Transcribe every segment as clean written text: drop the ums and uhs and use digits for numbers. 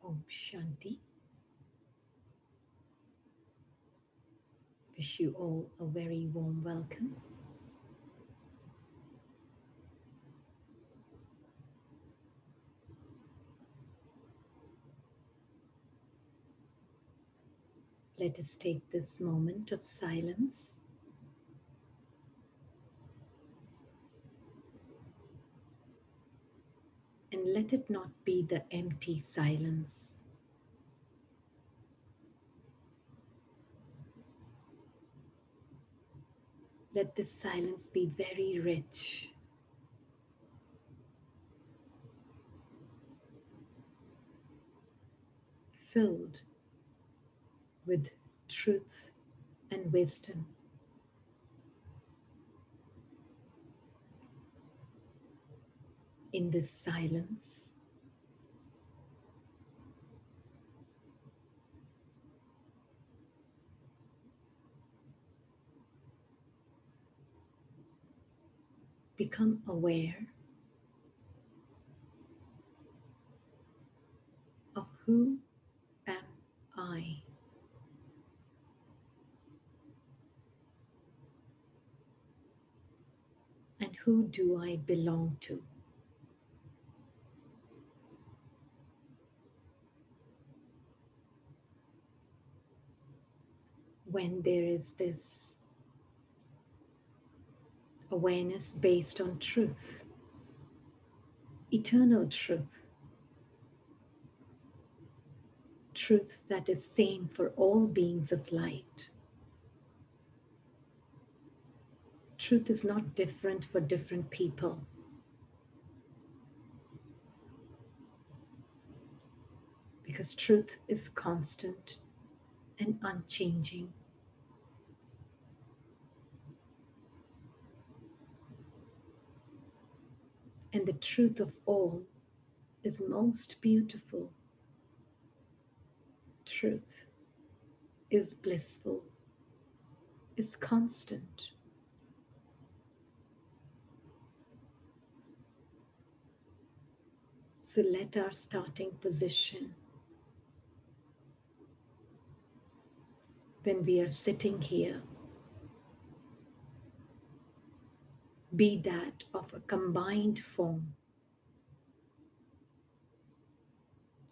Om Shanti. Wish you all a very warm welcome. Let us take this moment of silence and let it not be the empty silence. Let this silence be very rich, filled with truth and wisdom. In this silence, become aware of who am I, and who do I belong to. When there is this awareness based on truth, eternal truth, truth that is same for all beings of light. Truth is not different for different people. Because truth is constant and unchanging. And the truth of all is most beautiful. Truth is blissful, is constant. So let our starting position, when we are sitting here, be that of a combined form.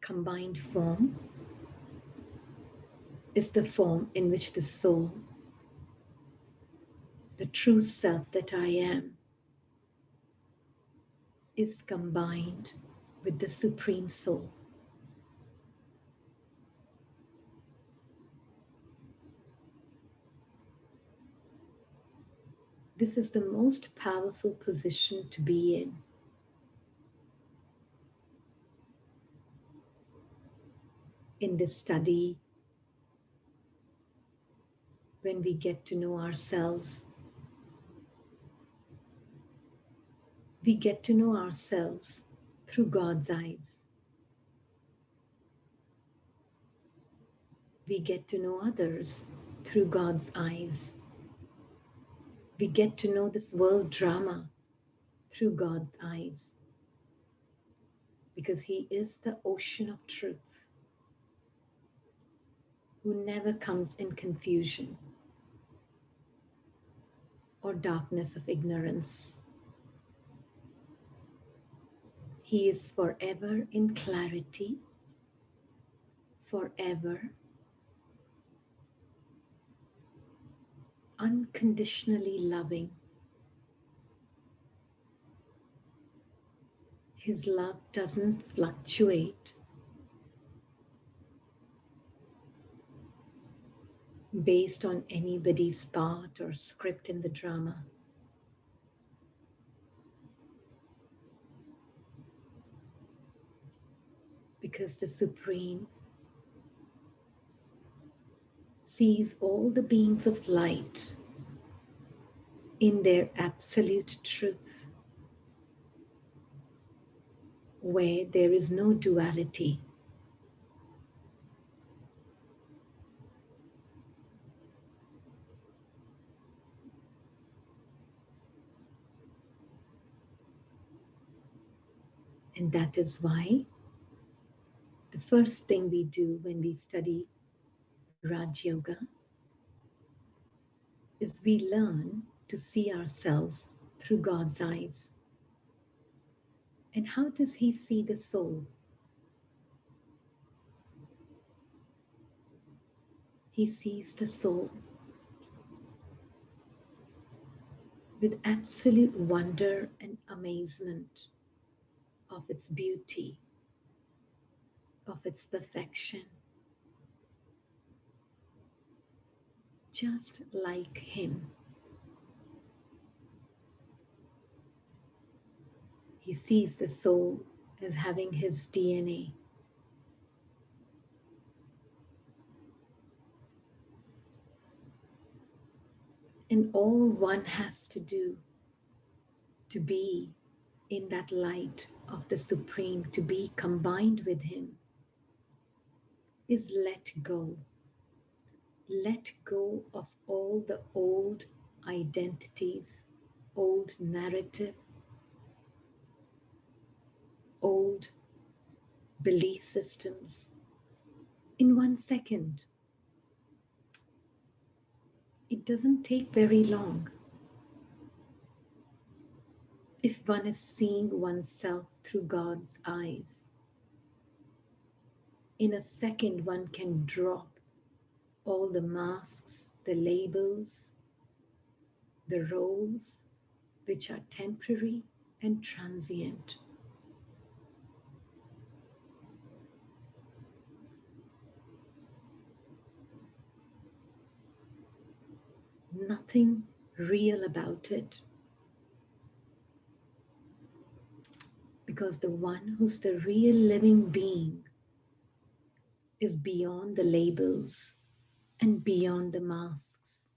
Combined form is the form in which the soul, the true self that I am, is combined with the Supreme Soul. This is the most powerful position to be in. In this study, when we get to know ourselves, we get to know ourselves through God's eyes. We get to know others through God's eyes. We get to know this world drama through God's eyes. Because He is the ocean of truth, who never comes in confusion or darkness of ignorance. He is forever in clarity, forever unconditionally loving. His love doesn't fluctuate based on anybody's part or script in the drama. Because the Supreme sees all the beings of light in their absolute truth, where there is no duality. And that is why the first thing we do when we study Raj Yoga is we learn to see ourselves through God's eyes. And how does He see the soul? He sees the soul with absolute wonder and amazement of its beauty, of its perfection, just like Him. He sees the soul as having His DNA. And all one has to do to be in that light of the Supreme, to be combined with Him, is let go. Let go of all the old identities, old narrative, old belief systems in 1 second. It doesn't take very long. If one is seeing oneself through God's eyes, in a second one can drop all the masks, the labels, the roles which are temporary and transient. Nothing real about it. Because the one who's the real living being is beyond the labels and beyond the masks.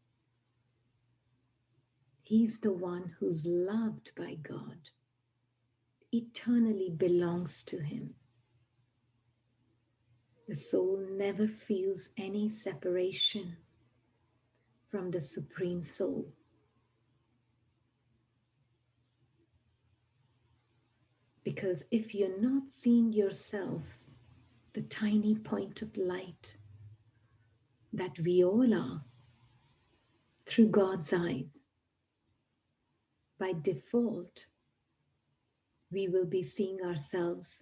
He's the one who's loved by God, eternally belongs to Him. The soul never feels any separation from the Supreme Soul. Because if you're not seeing yourself, the tiny point of light that we all are, through God's eyes, by default, we will be seeing ourselves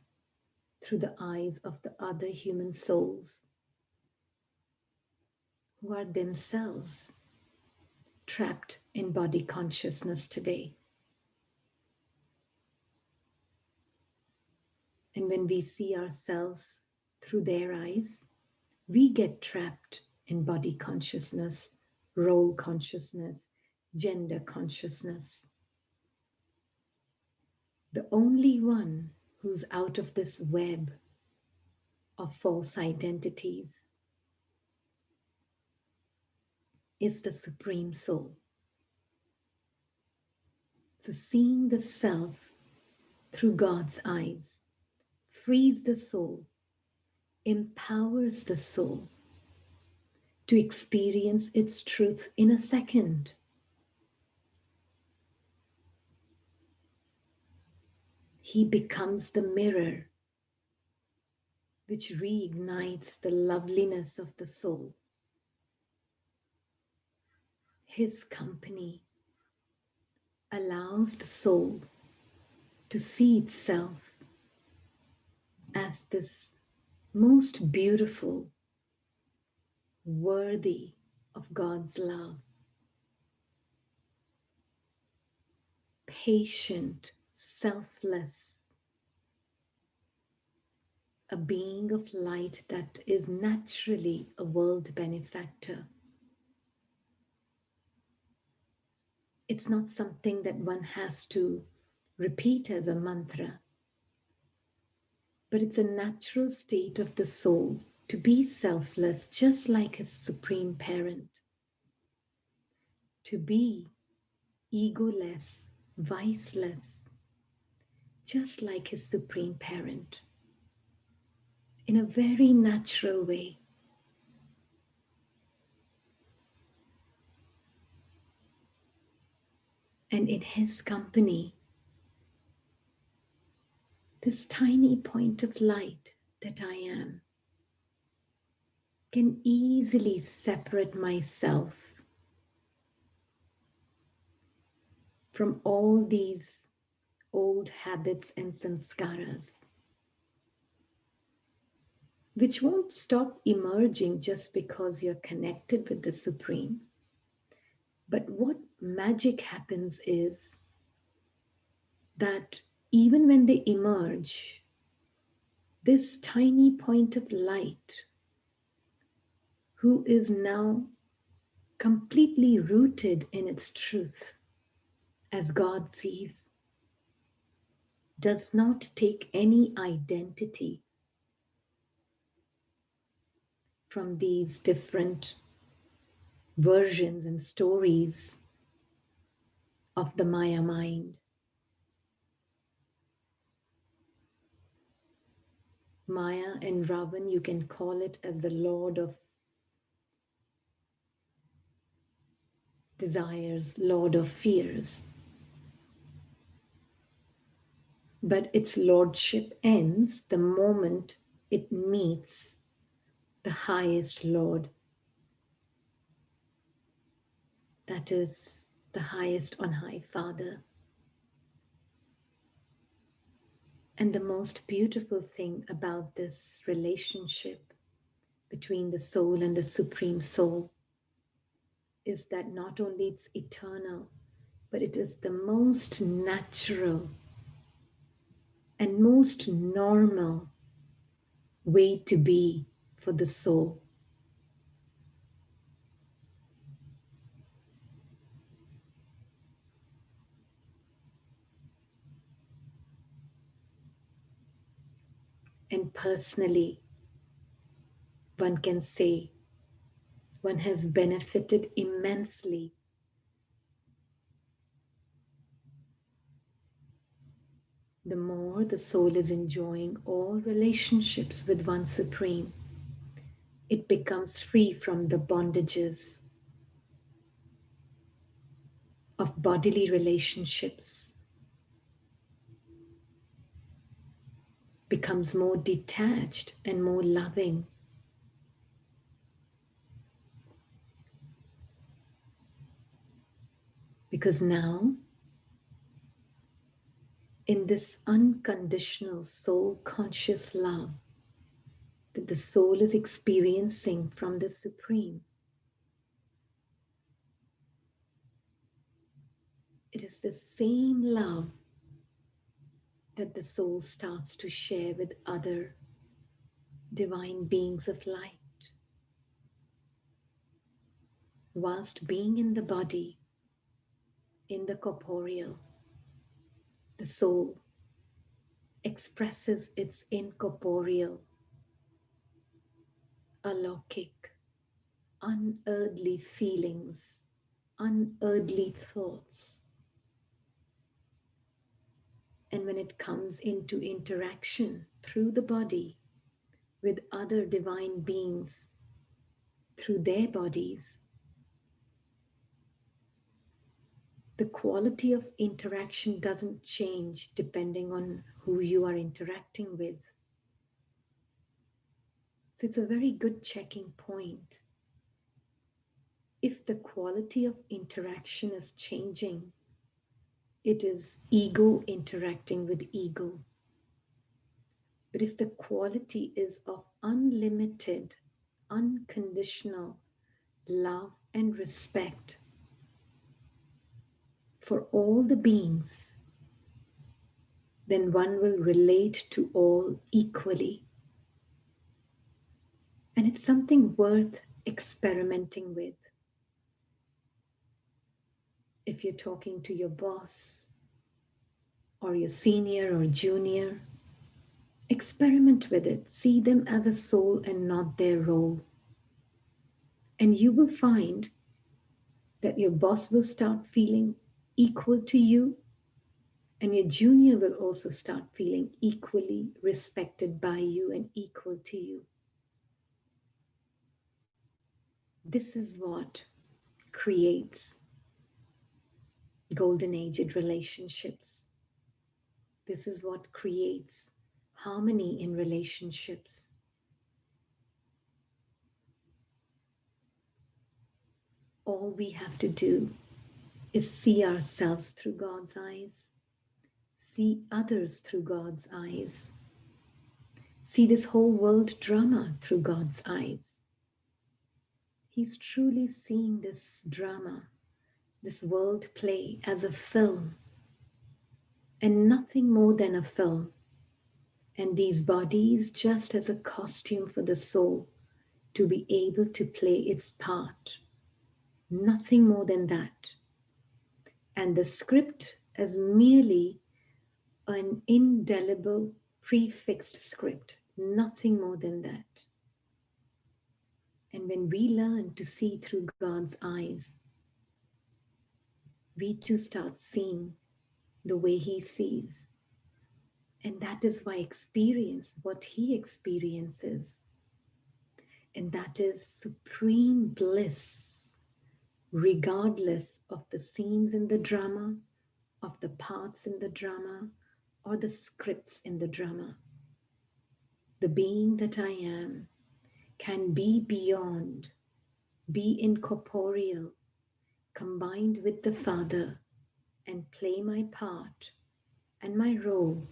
through the eyes of the other human souls who are themselves trapped in body consciousness today. And when we see ourselves through their eyes, we get trapped in body consciousness, role consciousness, gender consciousness. The only one who's out of this web of false identities is the Supreme Soul. So seeing the self through God's eyes frees the soul, empowers the soul to experience its truth in a second. He becomes the mirror which reignites the loveliness of the soul. His company allows the soul to see itself as this most beautiful, worthy of God's love, patient, selfless, a being of light that is naturally a world benefactor. It's not something that one has to repeat as a mantra, but it's a natural state of the soul to be selfless, just like his supreme parent, to be egoless, viceless, just like his supreme parent, in a very natural way. And in his company, this tiny point of light that I am can easily separate myself from all these old habits and sanskaras, which won't stop emerging just because you're connected with the Supreme. But what magic happens is that even when they emerge, this tiny point of light, who is now completely rooted in its truth, as God sees, does not take any identity from these different versions and stories of the Maya mind. Maya and Ravan, you can call it as the Lord of desires, Lord of fears. But its lordship ends the moment it meets the highest Lord, that is, the highest on high Father. And the most beautiful thing about this relationship between the soul and the Supreme Soul is that not only it's eternal, but it is the most natural and most normal way to be for the soul. And personally, one can say one has benefited immensely the more the soul is enjoying all relationships with one Supreme. It becomes free from the bondages of bodily relationships, becomes more detached and more loving. Because now, in this unconditional soul conscious love that the soul is experiencing from the Supreme, it is the same love that the soul starts to share with other divine beings of light. Whilst being in the body, in the corporeal, the soul expresses its incorporeal, alokik, unearthly feelings, unearthly thoughts. And when it comes into interaction through the body with other divine beings through their bodies, the quality of interaction doesn't change depending on who you are interacting with. So it's a very good checking point. If the quality of interaction is changing, it is ego interacting with ego. But if the quality is of unlimited, unconditional love and respect for all the beings, then one will relate to all equally. And it's something worth experimenting with. If you're talking to your boss, or your senior or junior, experiment with it. See them as a soul and not their role. And you will find that your boss will start feeling equal to you, and your junior will also start feeling equally respected by you and equal to you. This is what creates golden aged relationships. This is what creates harmony in relationships. All we have to do is see ourselves through God's eyes, see others through God's eyes, see this whole world drama through God's eyes. He's truly seeing this drama, this world play as a film, and nothing more than a film. And these bodies just as a costume for the soul to be able to play its part. Nothing more than that. And the script as merely an indelible prefixed script. Nothing more than that. And when we learn to see through God's eyes, we too start seeing the way He sees. And that is why experience what He experiences. And that is supreme bliss, regardless of the scenes in the drama, of the parts in the drama, or the scripts in the drama. The being that I am can be beyond, be incorporeal, combined with the Father, and play my part and my role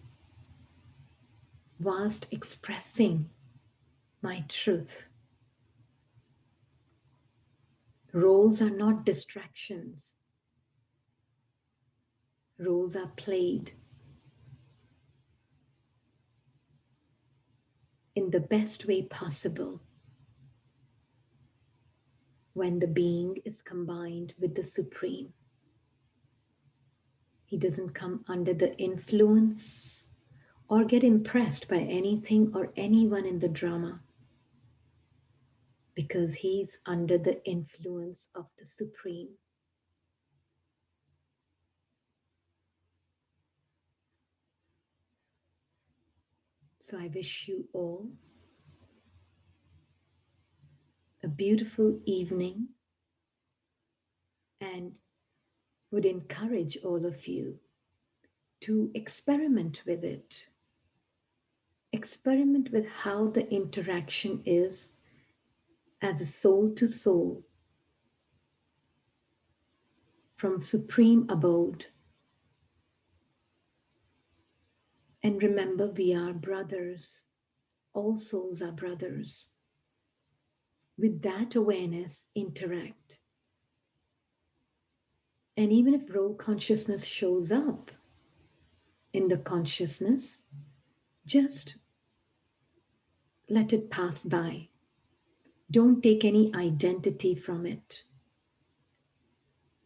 whilst expressing my truth. Roles are not distractions. Roles are played in the best way possible when the being is combined with the Supreme. He doesn't come under the influence or get impressed by anything or anyone in the drama, because he's under the influence of the Supreme. So I wish you all a beautiful evening and would encourage all of you to experiment with it. Experiment with how the interaction is as a soul to soul from Supreme Abode. And remember, we are brothers. All souls are brothers. With that awareness, interact. And even if role consciousness shows up in the consciousness, just let it pass by. Don't take any identity from it.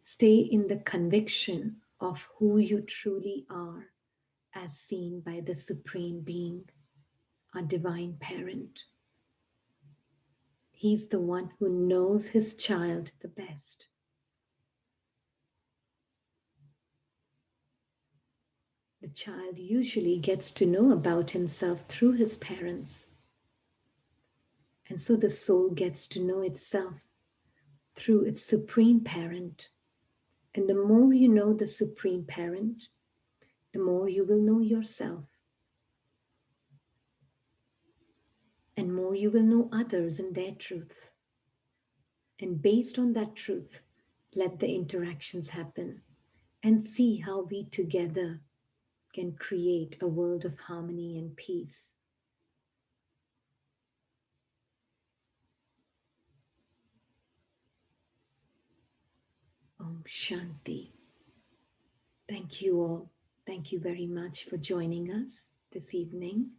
Stay in the conviction of who you truly are as seen by the Supreme Being, our Divine Parent. He's the one who knows his child the best. The child usually gets to know about himself through his parents. And so the soul gets to know itself through its Supreme Parent. And the more you know the Supreme Parent, the more you will know yourself. And more you will know others and their truth. And based on that truth, let the interactions happen and see how we together can create a world of harmony and peace. Om Shanti. Thank you all. Thank you very much for joining us this evening.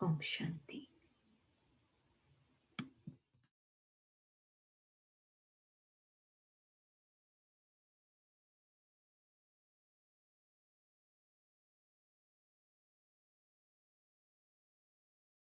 Om Shanti.